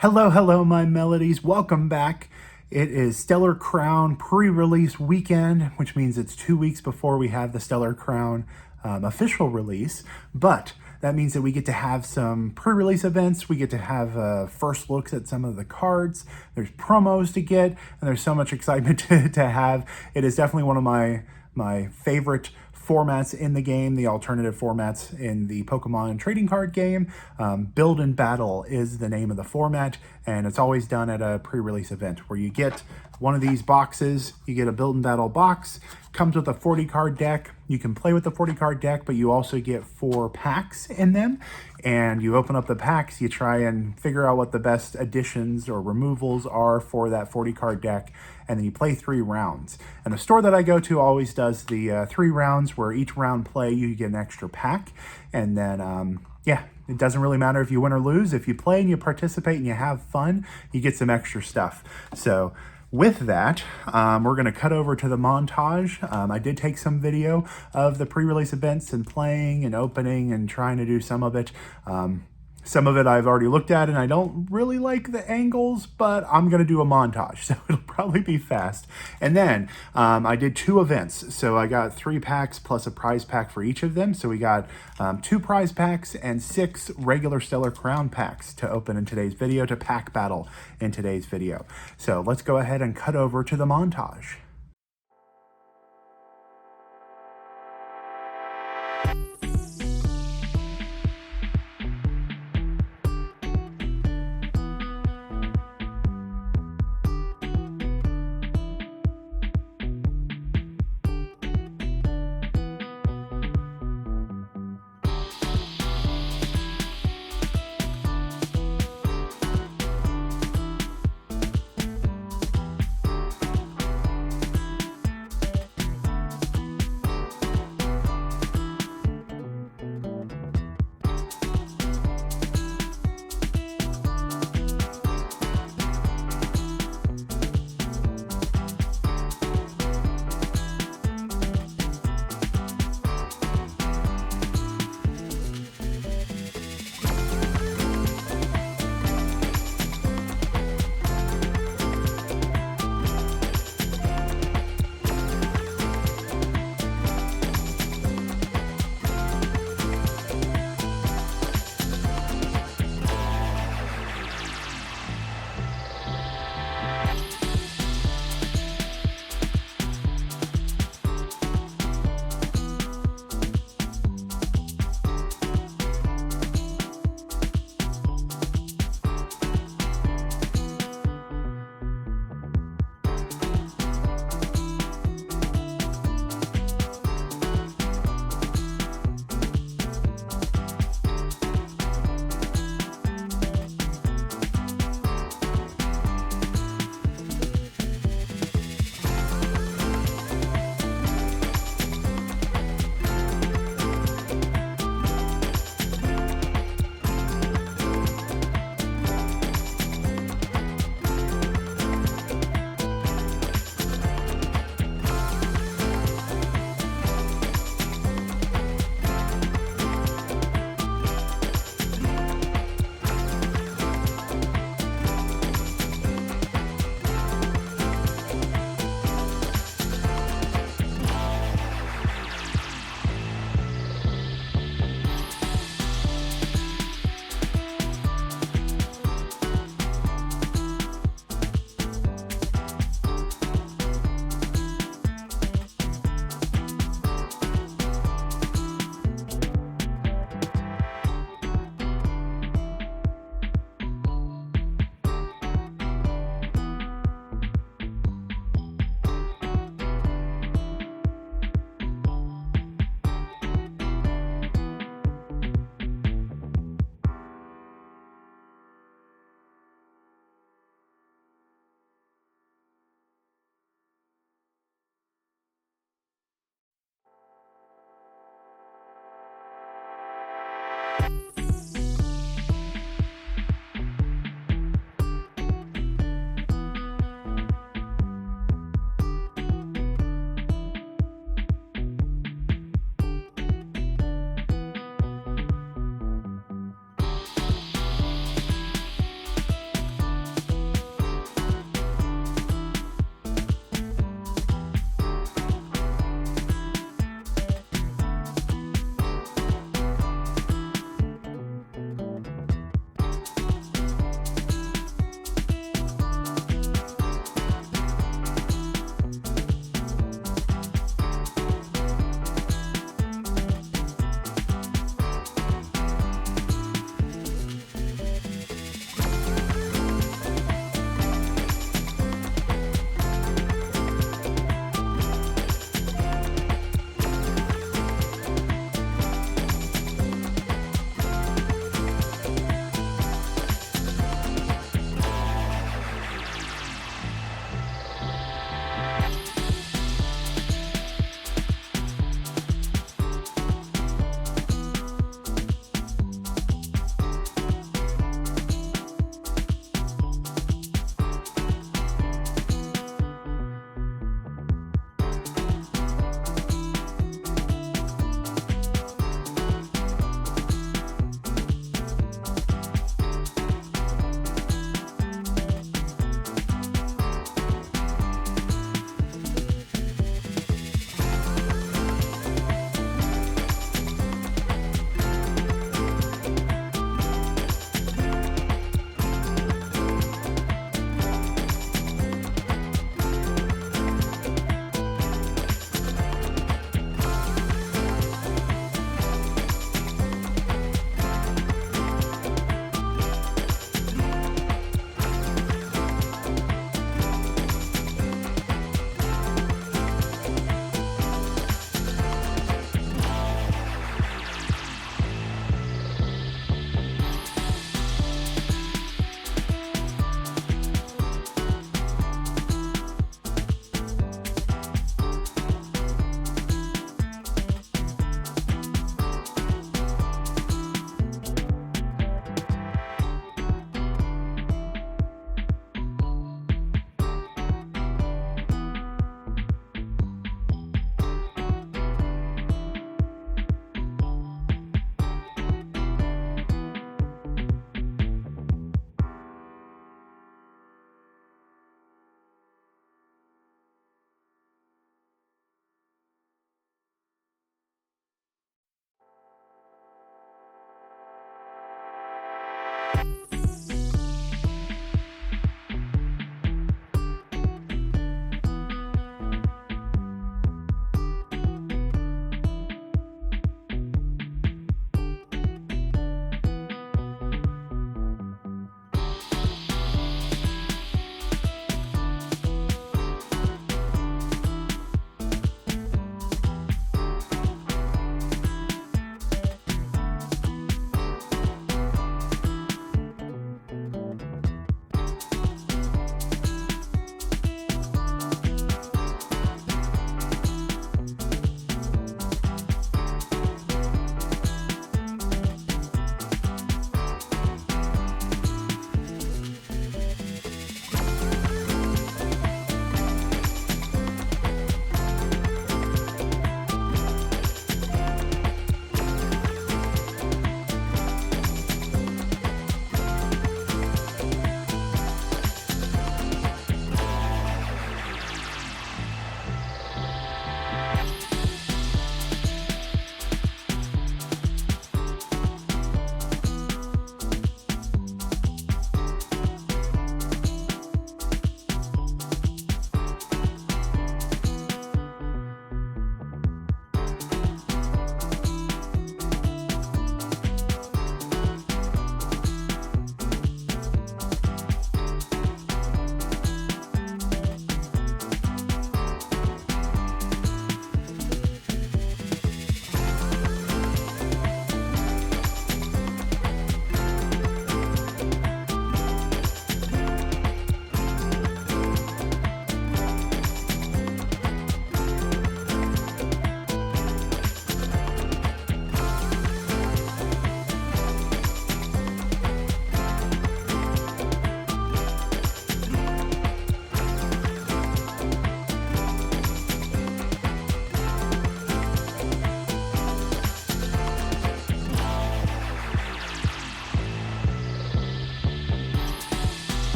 Hello, my melodies. Welcome back. It is Stellar Crown pre-release weekend, which means it's 2 weeks before we have the Stellar Crown official release. But that means that we get to have some pre-release events. We get to have first looks at some of the cards. There's promos to get, and there's so much excitement to have. It is definitely one of my favorite formats in the game, the alternative formats in the Pokemon trading card game. Build and Battle is the name of the format, and it's always done at a pre-release event where you get one of these boxes. You get a Build and Battle box, comes with a 40 card deck. You can play with the 40 card deck, but you also get 4 packs in them, and you open up the packs, you try and figure out what the best additions or removals are for that 40 card deck, and then you play 3 rounds. And the store that I go to always does the 3 rounds, where each round play you get an extra pack, and then yeah, it doesn't really matter if you win or lose. If you play and you participate and you have fun, you get some extra stuff. So with that, we're going to cut over to the montage. I did take some video of the pre-release events and playing and opening and trying to do some of it. Some of it I've already looked at and I don't really like the angles, but I'm going to do a montage, so it'll probably be fast. And then I did 2 events. So I got 3 packs plus a prize pack for each of them. So we got 2 prize packs and 6 regular Stellar Crown packs to open in today's video, to pack battle in today's video. So let's go ahead and cut over to the montage.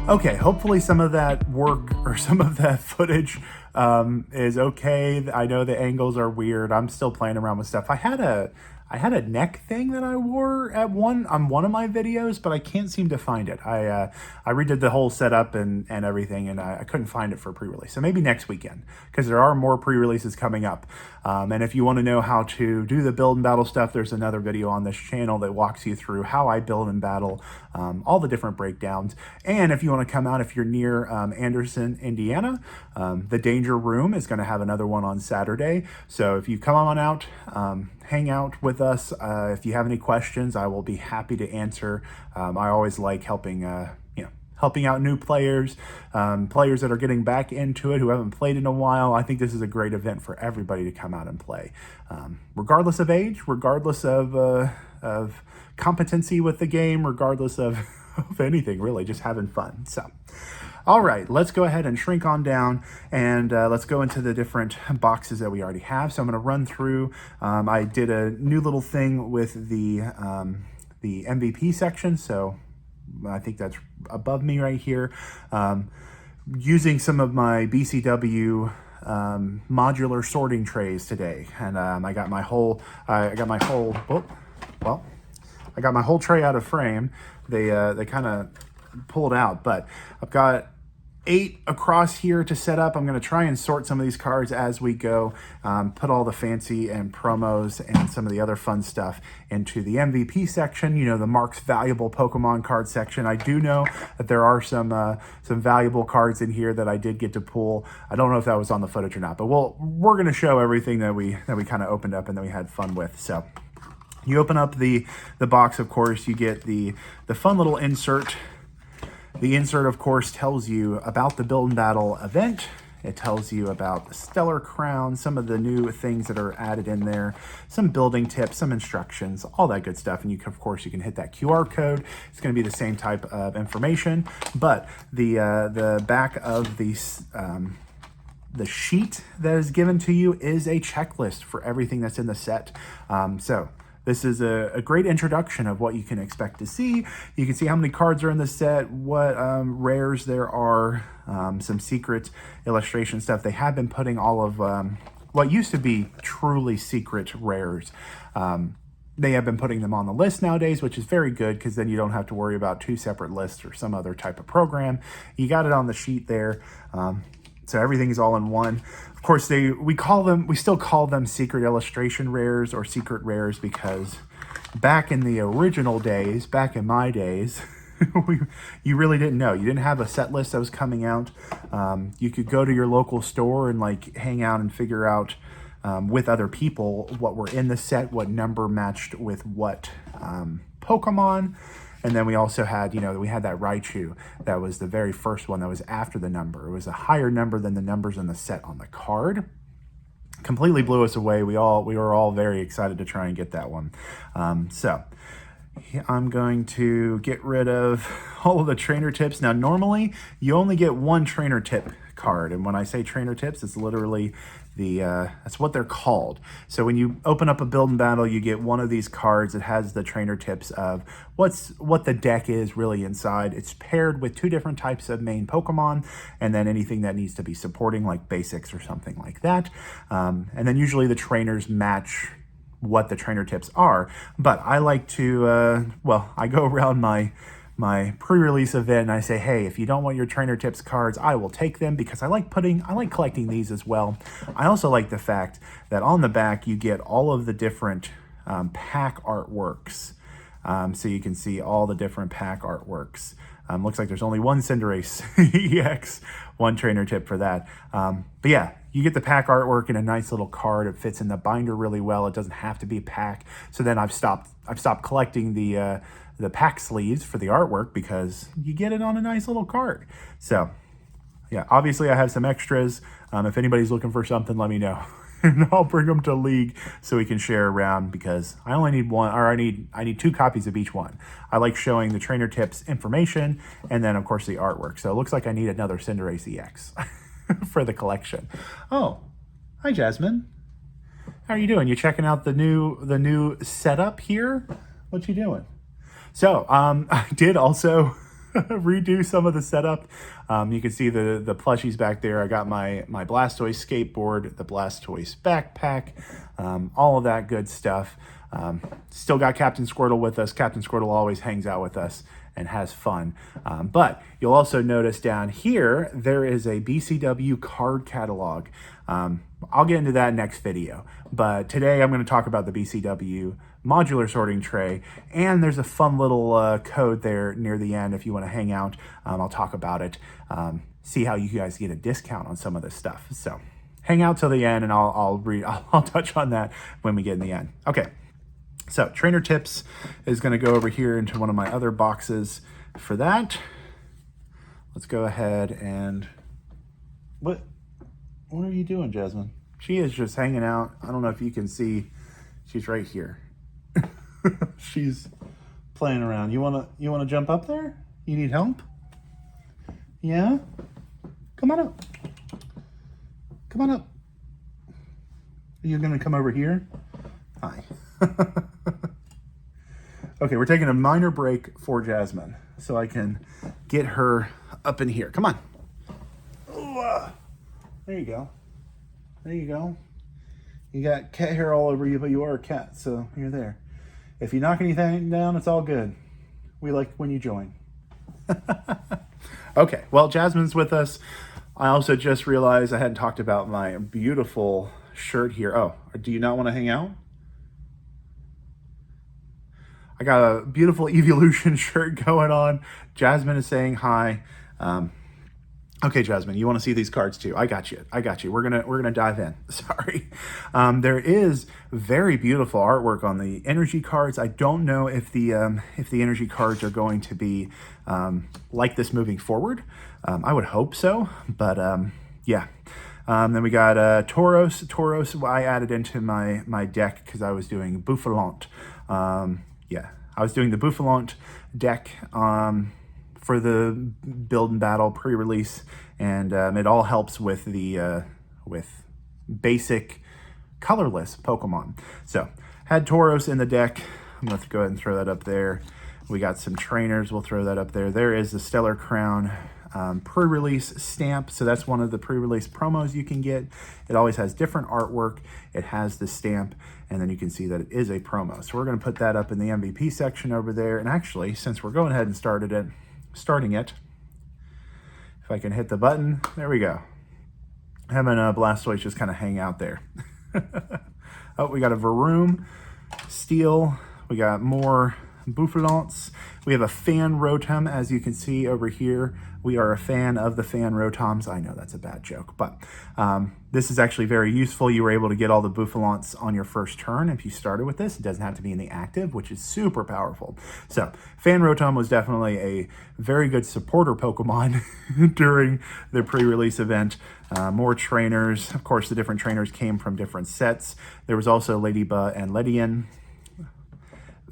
Okay, hopefully some of that work or some of that footage is okay. I know the angles are weird. I'm still playing around with stuff. I had a neck thing that I wore on one of my videos, but I can't seem to find it. I redid the whole setup and everything, and I couldn't find it for pre-release. So maybe next weekend, because there are more pre-releases coming up. And if you want to know how to do the build and battle stuff, there's another video on this channel that walks you through how I build and battle, all the different breakdowns. And if you want to come out, if you're near Anderson, Indiana, the Danger Room is going to have another one on Saturday. So if you come on out, hang out with us. If you have any questions, I will be happy to answer. I always like helping out new players, players that are getting back into it who haven't played in a while. I think this is a great event for everybody to come out and play, regardless of age, regardless of competency with the game, regardless of anything, really, just having fun. So, all right, let's go ahead and shrink on down, and let's go into the different boxes that we already have. So I'm going to run through. I did a new little thing with the MVP section, so I think that's above me right here. Using some of my BCW modular sorting trays today, and I got my whole tray out of frame. They kind of pulled out, but I've got 8 across here to set up. I'm going to try and sort some of these cards as we go, put all the fancy and promos and some of the other fun stuff into the MVP section, the Mark's Valuable Pokemon card section. I do know that there are some valuable cards in here that I did get to pull. I don't know if that was on the footage or not, but we're going to show everything that we kind of opened up and that we had fun with. So you open up the box, of course, you get the fun little insert. The insert, of course, tells you about the Build and Battle event. It tells you about the Stellar Crown, some of the new things that are added in there, some building tips, some instructions, all that good stuff. And of course, you can hit that QR code. It's going to be the same type of information, but the back of the sheet that is given to you is a checklist for everything that's in the set. So this is a great introduction of what you can expect to see. You can see how many cards are in the set, what rares there are, some secret illustration stuff. They have been putting all of what used to be truly secret rares. They have been putting them on the list nowadays, which is very good, because then you don't have to worry about 2 separate lists or some other type of program. You got it on the sheet there. So everything is all in one. Of course, we still call them secret illustration rares or secret rares, because back in the original days, back in my days, you really didn't know. You didn't have a set list that was coming out. You could go to your local store and hang out and figure out with other people what were in the set, what number matched with what Pokemon. And then we also had, we had that Raichu. That was the very first one that was after the number. It was a higher number than the numbers in the set on the card. Completely blew us away. We were all very excited to try and get that one. So I'm going to get rid of all of the trainer tips. Now, normally you only get 1 trainer tip card. And when I say trainer tips, it's literally that's what they're called. So when you open up a Build and Battle, you get one of these cards that has the trainer tips of what the deck is really inside. It's paired with 2 different types of main Pokemon, and then anything that needs to be supporting, like basics or something like that. And then usually the trainers match what the trainer tips are. But I like to, I go around my pre-release event and I say, hey, if you don't want your trainer tips cards, I will take them, because I like collecting these as well. I also like the fact that on the back you get all of the different pack artworks. So you can see all the different pack artworks. Looks like there's only 1 Cinderace EX, 1 trainer tip for that. But yeah, you get the pack artwork in a nice little card. It fits in the binder really well. It doesn't have to be a pack. So then I've stopped collecting the pack sleeves for the artwork, because you get it on a nice little card. So yeah, obviously I have some extras. If anybody's looking for something, let me know. And I'll bring them to League so we can share around, because I only need 1, or I need 2 copies of each one. I like showing the trainer tips information, and then of course the artwork. So it looks like I need another Cinderace EX for the collection. Oh, hi Jasmine. How are you doing? You checking out the new setup here? What you doing? So I did also redo some of the setup. You can see the plushies back there. I got my Blastoise skateboard, the Blastoise backpack, all of that good stuff. Still got Captain Squirtle with us. Captain Squirtle always hangs out with us and has fun. But you'll also notice down here, there is a BCW card catalog. I'll get into that next video. But today I'm going to talk about the BCW modular sorting tray. And there's a fun little code there near the end if you want to hang out. I'll talk about it. See how you guys get a discount on some of this stuff. So hang out till the end and I'll touch on that when we get in the end. Okay. So trainer tips is going to go over here into one of my other boxes for that. Let's go ahead and what are you doing, Jasmine? She is just hanging out. I don't know if you can see. She's right here. She's playing around. You wanna jump up there? You need help? Yeah? Come on up. Come on up. Are you gonna come over here? Hi. Okay, we're taking a minor break for Jasmine so I can get her up in here. Come on. Ooh, there you go. There you go. You got cat hair all over you, but you are a cat, so you're there. If you knock anything down, it's all good. We like when you join. Okay, well, Jasmine's with us. I also just realized I hadn't talked about my beautiful shirt here. Oh, do you not want to hang out? I got a beautiful Evolution shirt going on. Jasmine is saying hi. Okay, Jasmine, you want to see these cards too? I got you. I got you. We're gonna dive in. Sorry. There is very beautiful artwork on the energy cards. I don't know if the energy cards are going to be like this moving forward. I would hope so, but yeah. Then we got Tauros. Tauros I added into my deck because I was doing Bouffalant. Yeah, I was doing the Bouffalant deck for the build and battle pre-release, and it all helps with the with basic colorless Pokemon. So had Tauros in the deck. I'm gonna go ahead and throw that up there. We got some trainers. We'll throw that up there. There is the Stellar Crown pre-release stamp. So that's one of the pre-release promos you can get. It always has different artwork. It has the stamp, and then you can see that it is a promo. So we're going to put that up in the MVP section over there. And actually, since we're going ahead and starting it, if I can hit the button, there we go. Having a Blastoise just kind of hang out there. Oh, we got a Varoom, Steel. We got more Bouffalants. We have a Fan Rotom, as you can see over here. We are a fan of the Fan Rotoms. I know that's a bad joke, but this is actually very useful. You were able to get all the Bouffalants on your first turn if you started with this. It doesn't have to be in the active, which is super powerful. So Fan Rotom was definitely a very good supporter Pokemon during the pre-release event. More trainers. Of course, the different trainers came from different sets. There was also Ladybug and Ledian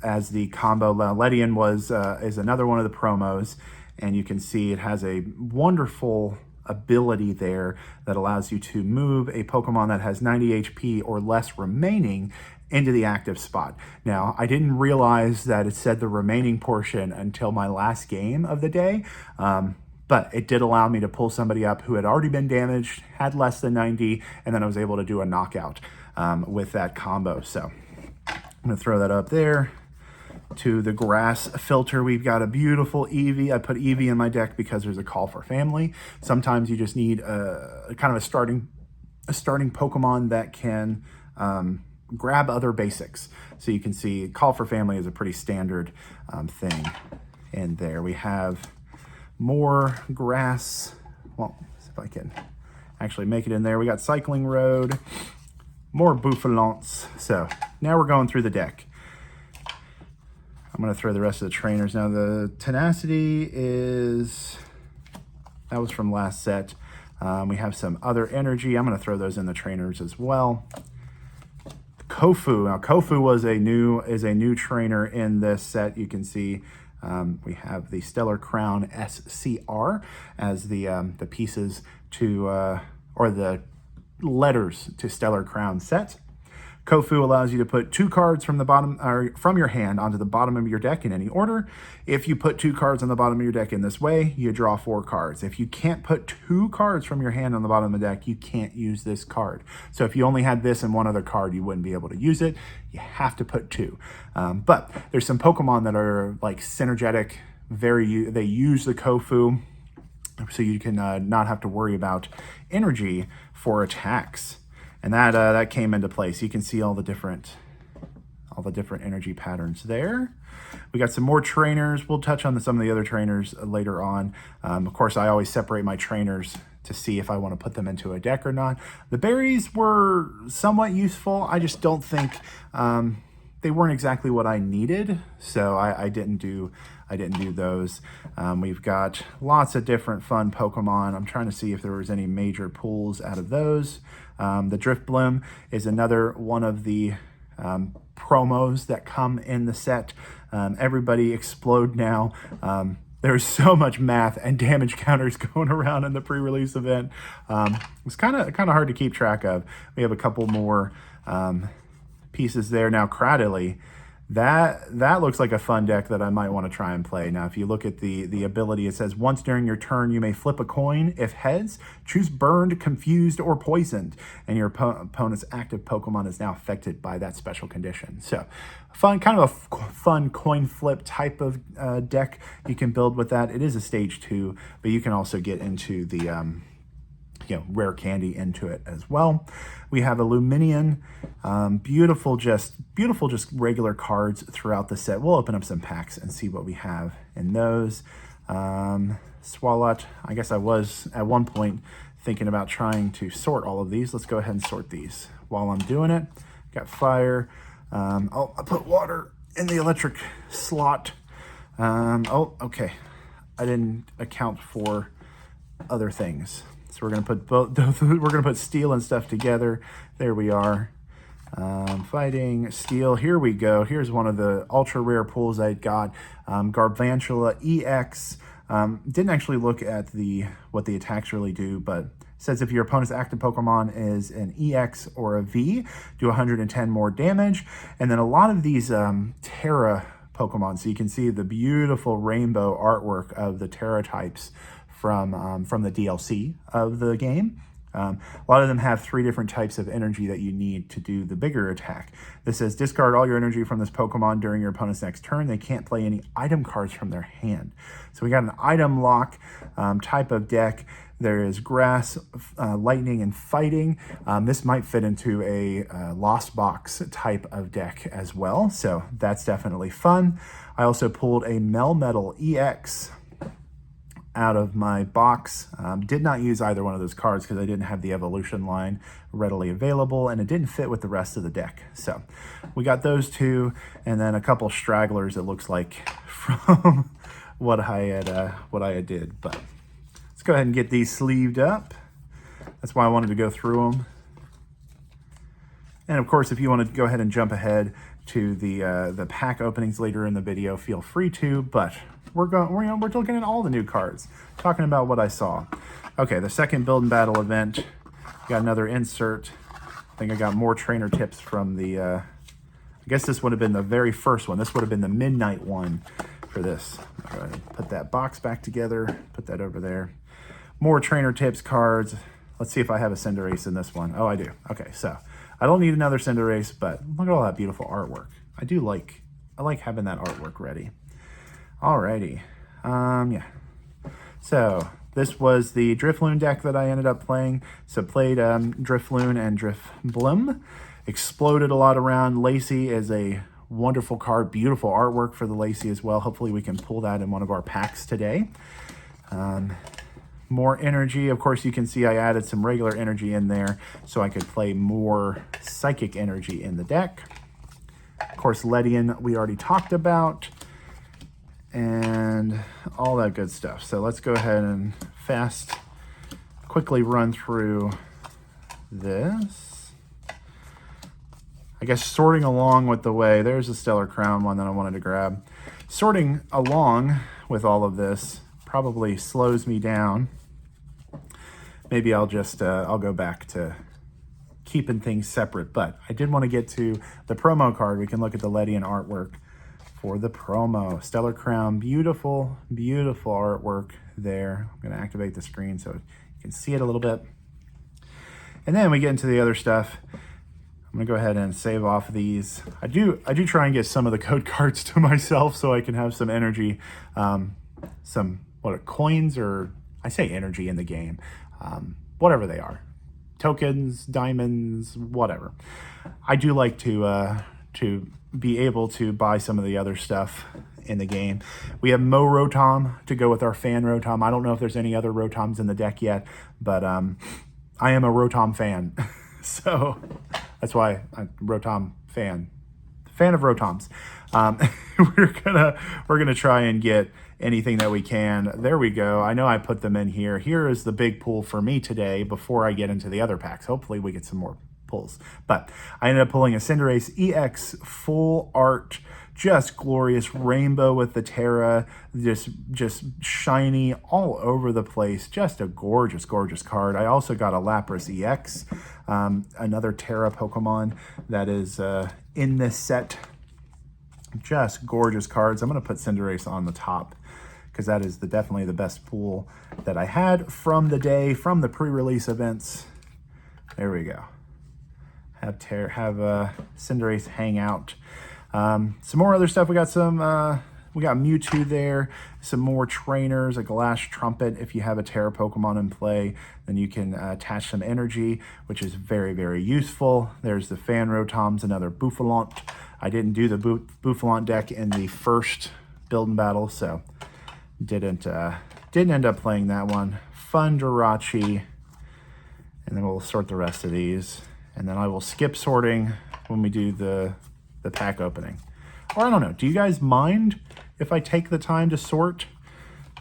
as the combo. Ledian is another one of the promos, and you can see it has a wonderful ability there that allows you to move a Pokemon that has 90 HP or less remaining into the active spot. Now, I didn't realize that it said the remaining portion until my last game of the day, but it did allow me to pull somebody up who had already been damaged, had less than 90, and then I was able to do a knockout with that combo. So I'm gonna throw that up there. To the grass filter, we've got a beautiful Eevee. I put Eevee in my deck because there's a call for family. Sometimes you just need a kind of a starting Pokemon that can grab other basics. So you can see call for family is a pretty standard thing. And there we have more grass. Well, let's see if I can actually make it in there. We got Cycling Road, more Bouffalants. So now we're going through the deck. I'm going to throw the rest of the trainers. Now the Tenacity that was from last set. We have some other energy. I'm going to throw those in the trainers as well. Kofu. Now Kofu is a new trainer in this set. You can see we have the Stellar Crown SCR as the pieces to or the letters to Stellar Crown set. Kofu allows you to put 2 cards from the bottom or from your hand onto the bottom of your deck in any order. If you put 2 cards on the bottom of your deck in this way, you draw 4 cards. If you can't put 2 cards from your hand on the bottom of the deck, you can't use this card. So if you only had this and one other card, you wouldn't be able to use it. You have to put 2. But there's some Pokemon that are like synergetic, they use the Kofu, so you can not have to worry about energy for attacks. And that came into place. You can see all the different energy patterns there. We got some more trainers. We'll touch on some of the other trainers later on. Of course, I always separate my trainers to see if I want to put them into a deck or not. The berries were somewhat useful. I just don't think they weren't exactly what I needed, so I didn't do those. We've got lots of different fun Pokemon. I'm trying to see if there was any major pulls out of those. The Drifblim is another one of the promos that come in the set. Everybody explode now. There's so much math and damage counters going around in the pre-release event. It's kind of hard to keep track of. We have a couple more pieces there. Now, Cradily, that looks like a fun deck that I might want to try and play. Now, if you look at the ability, it says once during your turn, you may flip a coin. If heads, choose burned, confused, or poisoned, and your opponent's active Pokemon is now affected by that special condition. So, kind of a fun coin flip type of deck you can build with that. It is a stage 2, but you can also get into the rare candy into it as well. We have a Luminion, beautiful just regular cards throughout the set. We'll open up some packs and see what we have in those. Swalot, I guess I was at one point thinking about trying to sort all of these. Let's go ahead and sort these while I'm doing it. Got fire. I put water in the electric slot. Okay. I didn't account for other things. So we're gonna put put steel and stuff together. There we are. Fighting steel. Here we go. Here's one of the ultra rare pulls I got. Garvantula EX. Didn't actually look at what the attacks really do, but says if your opponent's active Pokemon is an EX or a V, do 110 more damage. And then a lot of these Tera Pokemon. So you can see the beautiful rainbow artwork of the Tera types from the DLC of the game. A lot of them have 3 different types of energy that you need to do the bigger attack. This says discard all your energy from this Pokemon during your opponent's next turn. They can't play any item cards from their hand. So we got an item lock type of deck. There is grass, lightning, and fighting. This might fit into a Lost Box type of deck as well. So that's definitely fun. I also pulled a Melmetal EX out of my box. Did not use either one of those cards because I didn't have the evolution line readily available, and it didn't fit with the rest of the deck. So we got those 2, and then a couple stragglers, it looks like, from what I had did. But let's go ahead and get these sleeved up. That's why I wanted to go through them. And of course, if you want to go ahead and jump ahead to the pack openings later in the video, feel free to, but we're looking at all the new cards, talking about what I saw. Okay, the second build and battle event. Got another insert. I think I got more trainer tips from I guess this would have been the very first one. This would have been the midnight one for this. I'll go ahead and put that box back together, put that over there. More trainer tips cards. Let's see if I have a Cinderace in this one. Oh, I do. Okay, so I don't need another Cinderace, but look at all that beautiful artwork. I like having that artwork ready. Alrighty, yeah. So this was the Drifloon deck that I ended up playing. So played Drifloon and Drifblim. Exploded a lot around. Lacey is a wonderful card, beautiful artwork for the Lacey as well. Hopefully we can pull that in one of our packs today. More energy. Of course, you can see I added some regular energy in there so I could play more psychic energy in the deck. Of course, Ledian we already talked about, and all that good stuff. So let's go ahead and quickly run through this. I guess sorting along with the way, there's a Stellar Crown one that I wanted to grab. Sorting along with all of this probably slows me down. Maybe I'll just, I'll go back to keeping things separate. But I did want to get to the promo card. We can look at the Ledian artwork for the promo. Stellar Crown, beautiful, beautiful artwork there. I'm going to activate the screen so you can see it a little bit. And then we get into the other stuff. I'm gonna go ahead and save off these. I do try and get some of the code cards to myself so I can have some energy, some coins, or I say energy in the game, whatever they are, tokens, diamonds, whatever. I do like to be able to buy some of the other stuff in the game. We have Mo Rotom to go with our fan Rotom. I don't know if there's any other Rotoms in the deck yet, but I am a Rotom fan, so that's why I'm Rotom fan of Rotoms. We're gonna try and get anything that we can. There we go. I know I put them in here. Here is the big pull for me today before I get into the other packs. Hopefully we get some more pulls. But I ended up pulling a Cinderace EX full art, just glorious rainbow with the Tera, just shiny all over the place. Just a gorgeous, gorgeous card. I also got a Lapras EX, another Tera Pokemon that is in this set. Just gorgeous cards. I'm going to put Cinderace on the top because that is definitely the best pool that I had from the day, from the pre-release events. There we go. Have Cinderace hang out. Some more other stuff. We got Mewtwo there, some more trainers, a Glass Trumpet. If you have a Tera Pokemon in play, then you can attach some energy, which is very, very useful. There's the Fan Rotoms, another Bouffalant. I didn't do the Bouffalant deck in the first build and battle, so didn't end up playing that one. Fundarachi, and then we'll sort the rest of these. And then I will skip sorting when we do the pack opening. Or I don't know, do you guys mind if I take the time to sort?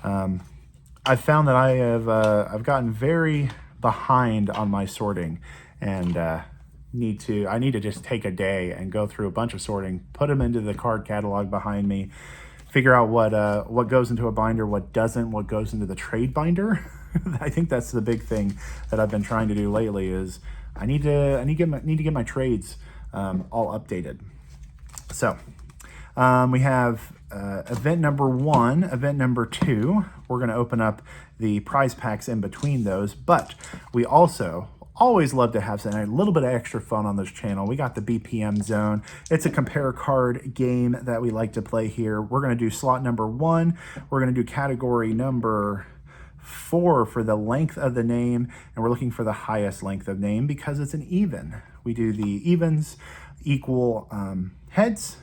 I've found that I've gotten very behind on my sorting, and I need to just take a day and go through a bunch of sorting, put them into the card catalog behind me, figure out what goes into a binder, what doesn't, what goes into the trade binder. I think that's the big thing that I've been trying to do lately is I need to get my trades all updated. So we have event number 1, event number 2. We're going to open up the prize packs in between those, but we also always love to have a little bit of extra fun on this channel. We got the BPM zone. It's a compare card game that we like to play here. We're going to do slot number 1. We're going to do category number 4 for the length of the name, and we're looking for the highest length of name because it's an even. We do the evens equal heads,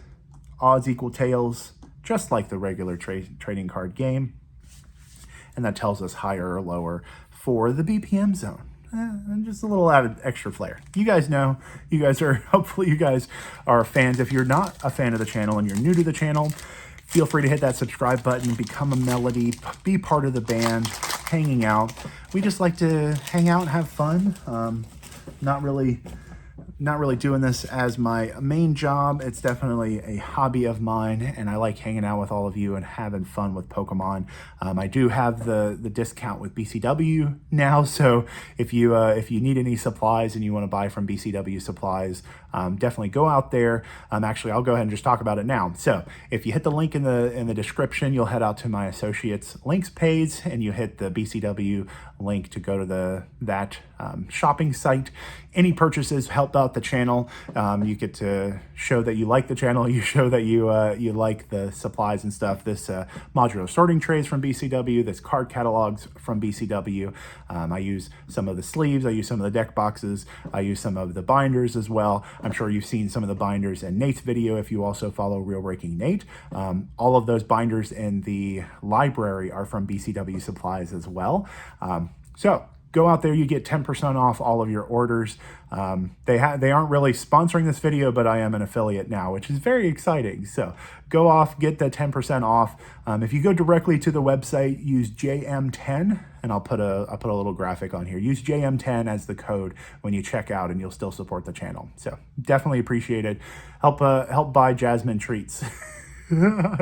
odds equal tails, just like the regular trading card game, and that tells us higher or lower for the BPM zone. And just a little added extra flair. You guys know, hopefully you guys are fans. If you're not a fan of the channel and you're new to the channel, feel free to hit that subscribe button, become a Melody, be part of the band, hanging out. We just like to hang out and have fun. Not really doing this as my main job. It's definitely a hobby of mine, and I like hanging out with all of you and having fun with Pokemon. I do have the discount with BCW now, so if you need any supplies and you want to buy from BCW supplies, definitely go out there. Actually, I'll go ahead and just talk about it now. So if you hit the link in the description, you'll head out to my associates links page, and you hit the BCW link to go to that shopping site. Any purchases help out the channel. You get to show that you like the channel. You show that you like the supplies and stuff. This modular sorting trays from BCW. This card catalogs from BCW. I use some of the sleeves. I use some of the deck boxes. I use some of the binders as well. I'm sure you've seen some of the binders in Nate's video if you also follow Real Breaking Nate. All of those binders in the library are from BCW supplies as well. So go out there, you get 10% off all of your orders. They aren't really sponsoring this video, but I am an affiliate now, which is very exciting. So go off, get the 10% off. If you go directly to the website, use JM10, and I'll put a little graphic on here. Use JM10 as the code when you check out, and you'll still support the channel. So definitely appreciate it. Help buy Jasmine treats.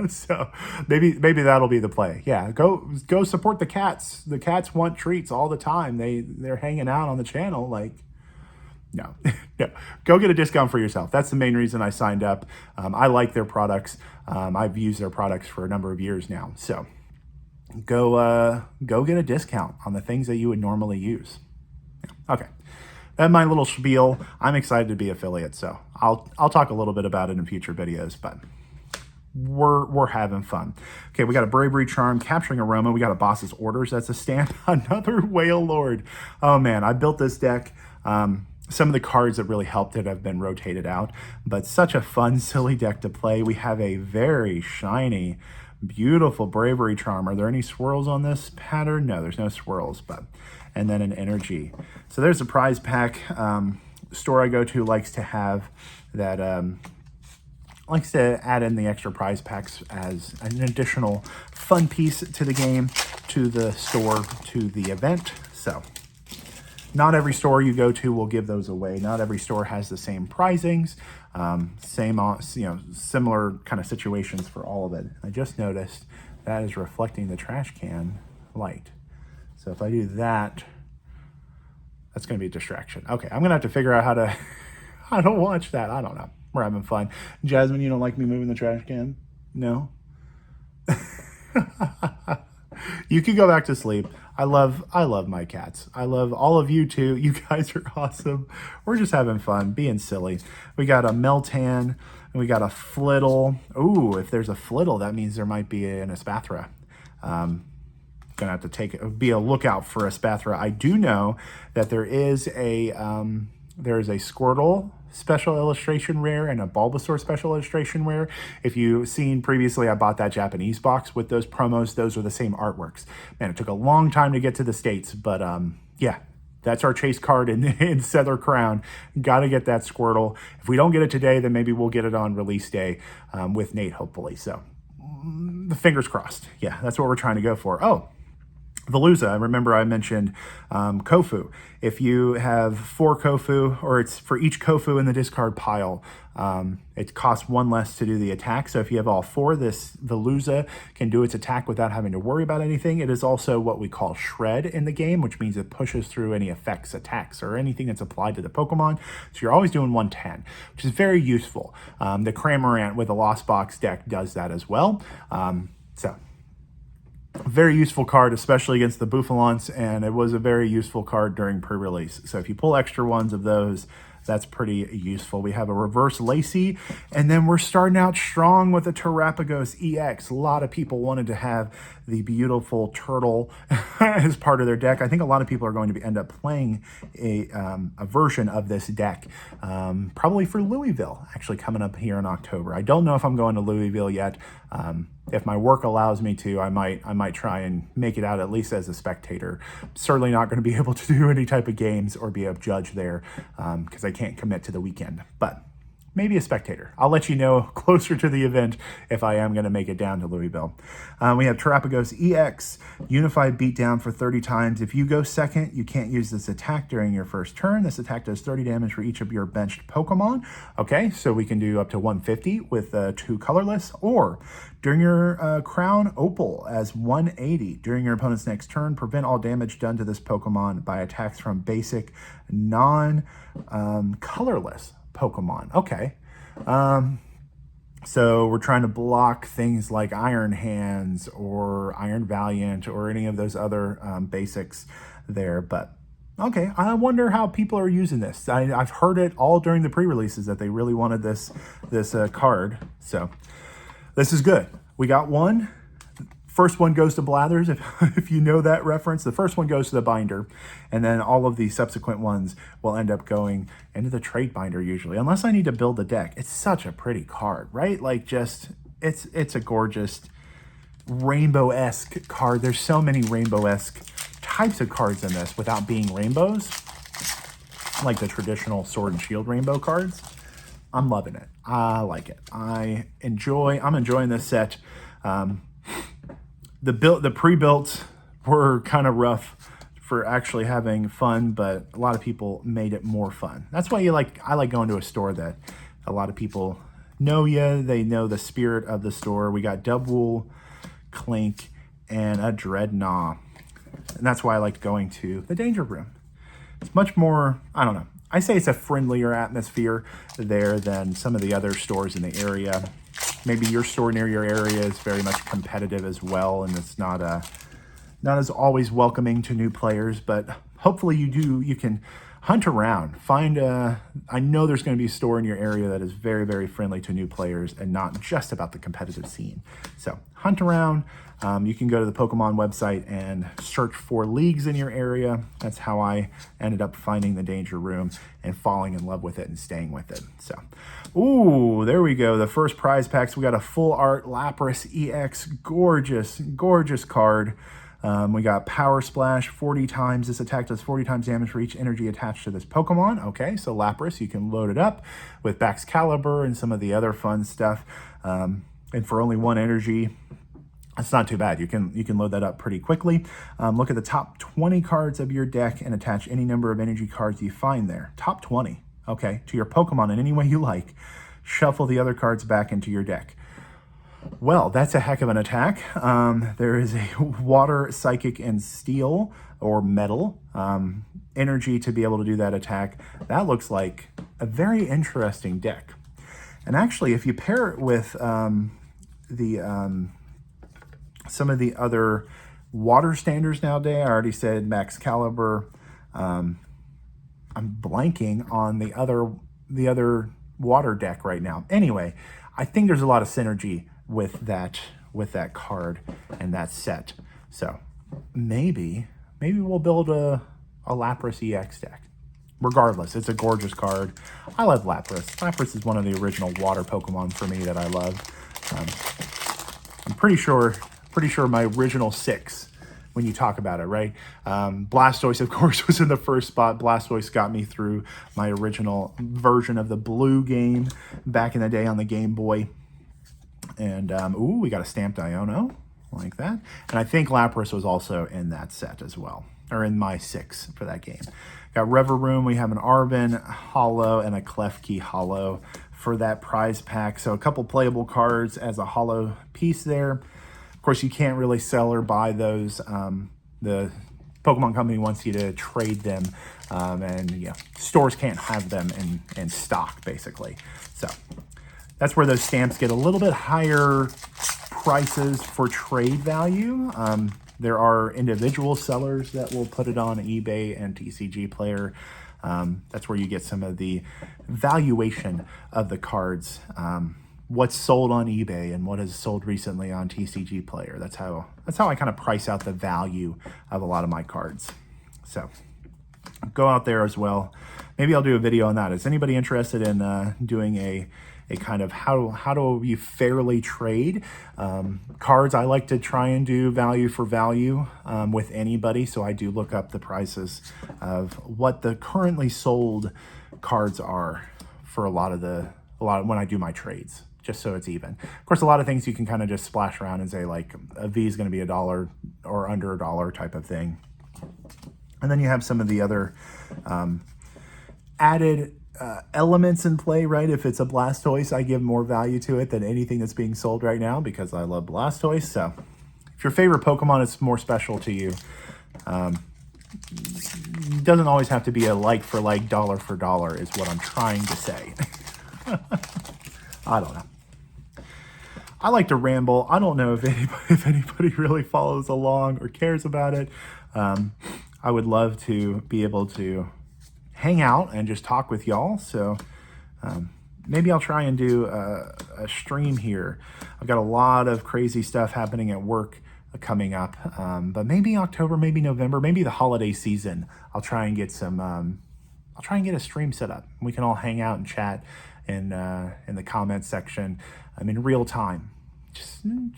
So maybe that'll be the play. Yeah, go support the cats. The cats want treats all the time. They're hanging out on the channel. Like, No, no. Go get a discount for yourself. That's the main reason I signed up. I like their products. I've used their products for a number of years now. So go get a discount on the things that you would normally use. Okay. That's my little spiel. I'm excited to be affiliate, so I'll talk a little bit about it in future videos, but we're having fun. Okay, we got a Bravery Charm, Capturing Aroma. We got a Boss's Orders. That's a stand. Another Whale Lord. Oh man, I built this deck. Some of the cards that really helped it have been rotated out, but such a fun, silly deck to play. We have a very shiny, beautiful Bravery Charm. Are there any swirls on this pattern? No, there's no swirls, but and then an energy. So there's a prize pack. Store I go to likes to have that, likes to add in the extra prize packs as an additional fun piece to the game, to the store, to the event. So not every store you go to will give those away. Not every store has the same prizings, similar kind of situations for all of it. I just noticed that is reflecting the trash can light. So if I do that, that's going to be a distraction. Okay, I'm going to have to figure out how to watch that. I don't know. We're having fun. Jasmine, you don't like me moving the trash can? No? You can go back to sleep. I love my cats. I love all of you too. You guys are awesome. We're just having fun, being silly. We got a Meltan, and we got a Flittle. Ooh, if there's a Flittle, that means there might be an Espathra. Gonna have to be a lookout for a Espathra. I do know that there is a Squirtle special illustration rare and a Bulbasaur special illustration rare. If you've seen previously, I bought that Japanese box with those promos. Those are the same artworks. Man, it took a long time to get to the States, but yeah, that's our chase card in Stellar Crown. Got to get that Squirtle. If we don't get it today, then maybe we'll get it on release day with Nate, hopefully. So the fingers crossed. Yeah, that's what we're trying to go for. Oh, Veluza, I remember I mentioned Kofu. If you have 4 Kofu, or it's for each Kofu in the discard pile, it costs 1 less to do the attack. So if you have all 4, this Veluza can do its attack without having to worry about anything. It is also what we call Shred in the game, which means it pushes through any effects, attacks, or anything that's applied to the Pokemon. So you're always doing 110, which is very useful. The Cramorant with the Lost Box deck does that as well. So very useful card, especially against the Bouffalants, and it was a very useful card during pre-release. So if you pull extra ones of those, that's pretty useful. We have a Reverse Lacy, and then we're starting out strong with a Terapagos EX. A lot of people wanted to have the beautiful turtle as part of their deck. I think a lot of people are going to end up playing a version of this deck, probably for Louisville, actually coming up here in October. I don't know if I'm going to Louisville yet. If my work allows me to, I might try and make it out at least as a spectator. Certainly not going to be able to do any type of games or be a judge there because I can't commit to the weekend, but maybe a spectator. I'll let you know closer to the event if I am going to make it down to Louisville. We have Terapagos EX, Unified Beatdown for 30 times. If you go second, you can't use this attack during your first turn. This attack does 30 damage for each of your benched Pokemon. Okay, so we can do up to 150 with 2 colorless, or during your Crown Opal as 180. During your opponent's next turn, prevent all damage done to this Pokemon by attacks from basic non-colorless Pokemon. Okay. So we're trying to block things like Iron Hands or Iron Valiant or any of those other basics there. But okay, I wonder how people are using this. I've heard it all during the pre-releases that they really wanted this card. So this is good. We got one. First one goes to Blathers, if you know that reference. The first one goes to the binder, and then all of the subsequent ones will end up going into the trade binder usually, unless I need to build the deck. It's such a pretty card, right? Like, just, it's a gorgeous rainbow-esque card. There's so many rainbow-esque types of cards in this without being rainbows, like the traditional Sword and Shield rainbow cards. I'm loving it. I like it. I'm enjoying this set. The pre-built were kind of rough for actually having fun, but a lot of people made it more fun. That's why I like going to a store that a lot of people know you. They know the spirit of the store. We got Dubwool, Clink, and a Dreadnought. And that's why I liked going to the Danger Room. It's much more, I don't know. I say it's a friendlier atmosphere there than some of the other stores in the area. Maybe your store near your area is very much competitive as well, and it's not as always welcoming to new players, but hopefully you can hunt around, I know there's going to be a store in your area that is very, very friendly to new players and not just about the competitive scene. So hunt around. You can go to the Pokemon website and search for leagues in your area. That's how I ended up finding the Danger Room and falling in love with it and staying with it. So, ooh, there we go. The first prize packs. We got a full art Lapras EX, gorgeous, gorgeous card. We got Power Splash 40 times. This attack does 40 times damage for each energy attached to this Pokemon. Okay, so Lapras, you can load it up with Baxcalibur and some of the other fun stuff. And for only 1 energy, that's not too bad. You can load that up pretty quickly. Look at the top 20 cards of your deck and attach any number of energy cards you find there. Top 20, okay, to your Pokemon in any way you like. Shuffle the other cards back into your deck. Well, that's a heck of an attack. There is a Water, Psychic, and Steel, or Metal, energy to be able to do that attack. That looks like a very interesting deck. And actually, if you pair it with some of the other water standards nowadays, I already said Baxcalibur. I'm blanking on the other water deck right now. Anyway, I think there's a lot of synergy with that card and that set. So maybe we'll build a Lapras EX deck. Regardless, it's a gorgeous card. I love Lapras. Lapras is one of the original water Pokemon for me that I love. I'm pretty sure my original 6 when you talk about it, right? Blastoise, of course, was in the first spot. Blastoise got me through my original version of the blue game back in the day on the Game Boy. And, ooh, we got a stamped Iono, like that. And I think Lapras was also in that set as well, or in my 6 for that game. Got Reveroom, we have an Arven Holo and a Klefki Holo for that prize pack. So a couple playable cards as a holo piece there. Of course, you can't really sell or buy those. The Pokemon Company wants you to trade them, and yeah, stores can't have them in stock, basically. So that's where those stamps get a little bit higher prices for trade value. There are individual sellers that will put it on eBay and TCG Player. That's where you get some of the valuation of the cards. What's sold on eBay and what is sold recently on TCG Player. That's how I kind of price out the value of a lot of my cards. So go out there as well. Maybe I'll do a video on that. Is anybody interested in doing a kind of how do you fairly trade cards? I like to try and do value for value with anybody, so I do look up the prices of what the currently sold cards are for a lot when I do my trades, just so it's even. Of course, a lot of things you can kind of just splash around and say, like, a V is going to be $1 or under $1 type of thing. And then you have some of the other added elements in play, right? If it's a Blastoise, I give more value to it than anything that's being sold right now because I love Blastoise. So if your favorite Pokemon is more special to you, it doesn't always have to be a like for like, dollar for dollar is what I'm trying to say. I don't know. I like to ramble. I don't know if anybody really follows along or cares about it. I would love to be able to hang out and just talk with y'all. So maybe I'll try and do a stream here. I've got a lot of crazy stuff happening at work coming up, but maybe October, maybe November, maybe the holiday season, I'll try and get a stream set up. We can all hang out and chat in the comments section. In real time.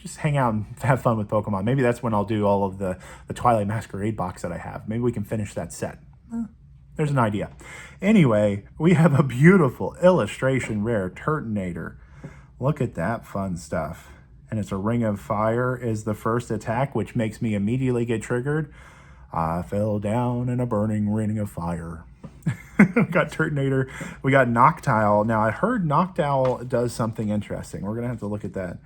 Just hang out and have fun with Pokemon. Maybe that's when I'll do all of the Twilight Masquerade box that I have. Maybe we can finish that set. There's an idea. Anyway, we have a beautiful illustration rare Turtonator. Look at that fun stuff. And it's a Ring of Fire is the first attack, which makes me immediately get triggered. I fell down in a burning ring of fire. We got Turtonator. We got Noctowl. Now, I heard Noctowl does something interesting. We're going to have to look at that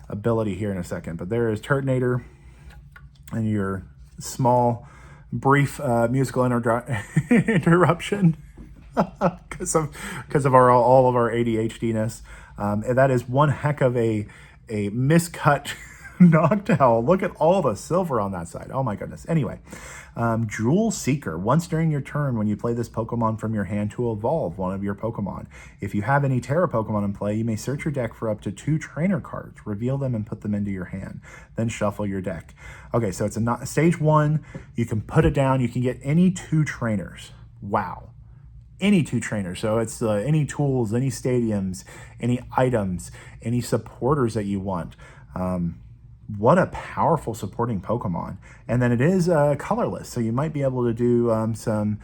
ability here in a second. But there is Turtonator and your small brief musical interruption because of all of our ADHD-ness. And that is one heck of a miscut Noctowl. Look at all the silver on that side. Oh my goodness. Anyway, Jewel Seeker. Once during your turn, when you play this Pokemon from your hand to evolve one of your Pokemon. If you have any Tera Pokemon in play, you may search your deck for up to 2 trainer cards, reveal them and put them into your hand, then shuffle your deck. Okay, so it's a stage 1. You can put it down. You can get any 2 trainers. Wow. Any 2 trainers. So it's any tools, any stadiums, any items, any supporters that you want. What a powerful supporting Pokemon. And then it is colorless, so you might be able to do some,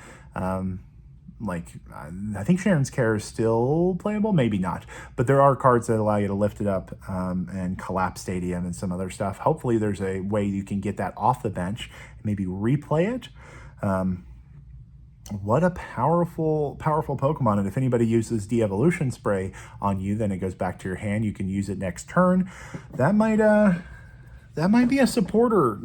like, I think Sharon's Care is still playable, maybe not. But there are cards that allow you to lift it up and collapse Stadium and some other stuff. Hopefully there's a way you can get that off the bench, maybe replay it. What a powerful Pokemon. And if anybody uses De-Evolution Spray on you, then it goes back to your hand. You can use it next turn. That might be a supporter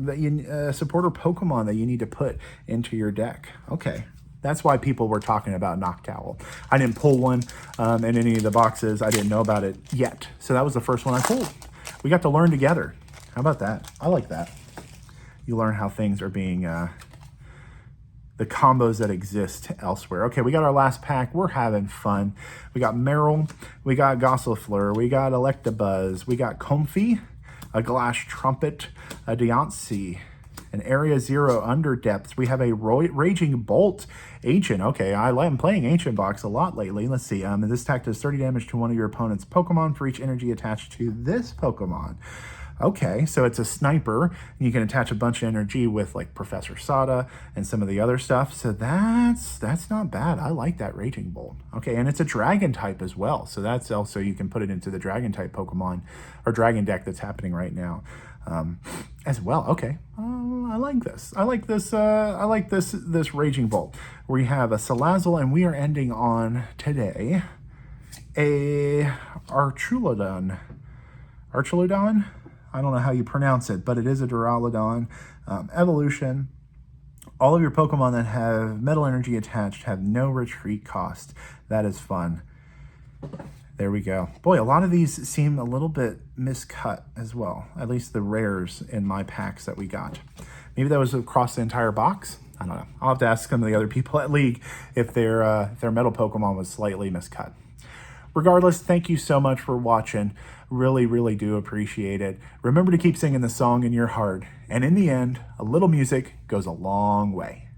supporter Pokemon that you need to put into your deck. Okay, that's why people were talking about Noctowl. I didn't pull one in any of the boxes. I didn't know about it yet, so that was the first one I pulled. We got to learn together. How about that? I like that. You learn how things are being the combos that exist elsewhere. Okay, we got our last pack. We're having fun. We got Meryl, we got Gossifleur, we got Electabuzz, we got Comfey, a Glass Trumpet, a Deontay, an Area 0 Underdepths. We have a Raging Bolt Ancient. Okay, I'm playing Ancient Box a lot lately. Let's see. This attack does 30 damage to one of your opponent's Pokemon for each energy attached to this Pokemon. Okay, so it's a sniper, and you can attach a bunch of energy with like Professor Sada and some of the other stuff. So that's not bad. I like that Raging Bolt. Okay, and it's a Dragon type as well. So that's also, you can put it into the Dragon type Pokemon or Dragon deck that's happening right now as well. Okay, I like this. I like this. I like this Raging Bolt. We have a Salazzle, and we are ending on today a Archulodon. Archulodon? I don't know how you pronounce it, but it is a Duraludon. Evolution. All of your Pokemon that have Metal Energy attached have no retreat cost. That is fun. There we go. Boy, a lot of these seem a little bit miscut as well. At least the rares in my packs that we got. Maybe that was across the entire box. I don't know. I'll have to ask some of the other people at League if their metal Pokemon was slightly miscut. Regardless, thank you so much for watching. Really, really do appreciate it. Remember to keep singing the song in your heart. And in the end, a little music goes a long way.